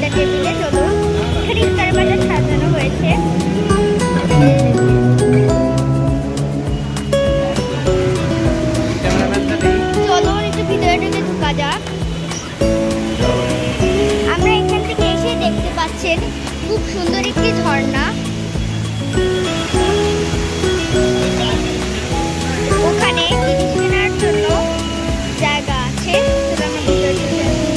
একটা টেবিলে চলুন এখানে ইফতার বাজার সাজানো হয়েছে। চলুন একটু ভিতরে ঢুকে ঢোকা যাক। আমরা এখান থেকে এসে দেখতে পাচ্ছেন খুব সুন্দর একটি ঝর্ণা। ওখানে জিনিস কেনার জন্য জায়গা আছে। আমরা ভিতরে চলে আসি।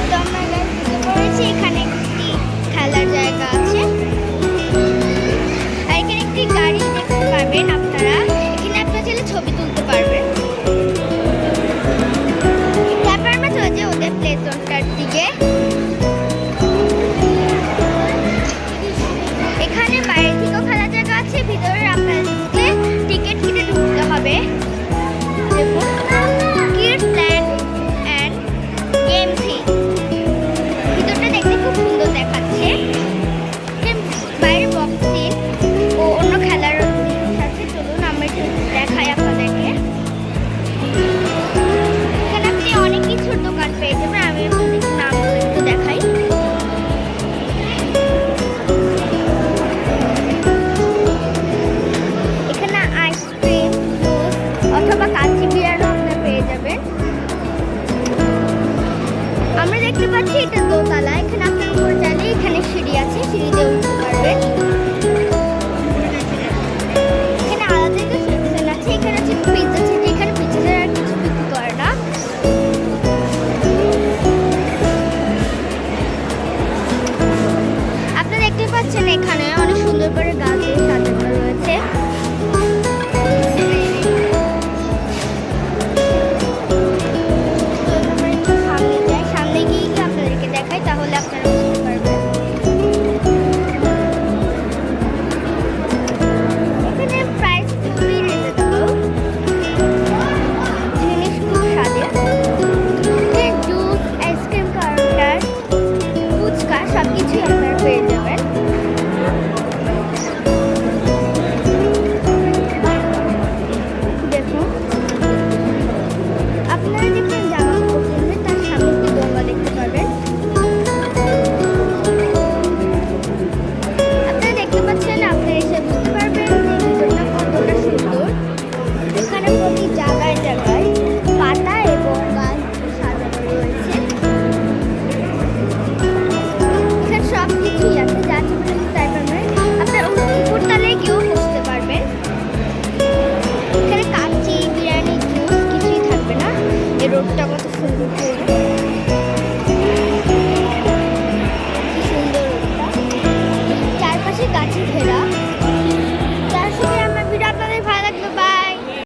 তো আমরা ঢুকে পড়েছি। এখানে একটি খেলার জায়গা আছে আর এখানে একটি গাড়ি দেখতে পারবেন আপনারা। এখানে আপনারা চাইলে ছবি তুলতে পারবেন। তারপর আমরা চলে যাই ওদের প্লে জোনটার দিকে। এখানে বাইরে থেকেও খেলার জায়গা আছে, ভিতরে আপনাদেরকে টিকিট কিনে ঢুকতে হবে। দেখুন kids land and game thing. ভিতরটা দেখতে খুব সুন্দর দেখাচ্ছে। বাইরে বক্সিং ও অন্য খেলার জিনিস আছে। চলুন আমরা একটু দেখাই আপনাদেরকে। এখানে আপনি অনেক কিছুর দোকান পেয়ে যাবেন। আমি আপনাদের নামগুলো একটু দেখাই। এখানে আইসক্রিম, জুস অথবা কাচ্চি বিরিয়ানিও আপনারা পেয়ে যাবেন। আমরা দেখতে পাচ্ছি এটা দোতলা। এখানে আপনার উপরে চাইলে এখানে সিঁড়ি আছে, সিঁড়ি দিয়ে উঠতে পারবেন। এখানে আলাদা একটা সেকশন আছে। এখানে হচ্ছে পিৎজা আছে, এখানে পিৎজা ছাড়া আর কিছু বিক্রি করে না। আপনারা দেখতে পাচ্ছেন এখানে অনেক সুন্দর করে গাছ দিয়ে সাজানো রয়েছে। আমরা একটু সামনে যাই, সামনে গিয়ে আপনাদেরকে দেখাই, তাহলে আপনারা বুঝতে পারবেন। এখানে প্রাইস খুবই রিজনেবল, জিনিস খুব স্বাদের। জুস, আইসক্রিম কাউন্টার, ফুচকা সব কিছুই আপনারা পেয়ে যাবেন। দেখুন আপনারা যেখানে জামা কাপড় কিনবেন তার সামনে একটি দোলনা দেখতে পাবেন। আপনারা দেখতে পাচ্ছেন, আপনারা এসে বুঝতে পারবেন যে ভিতরটা কতটা সুন্দর। এখানে প্রতি জায়গায় জায়গায় পাতা এবং গাছ সাজানো রয়েছে। এখানে সব কিছুই আছে, যা চাইবেন তাই পাবেন। আপনারা উপরতলায় গিয়েও বসতে পারবেন। এখানে কাচ্চি, বিরিয়ানি, জুস কিছুই থাকবে না। এই রোডটা কত সুন্দর।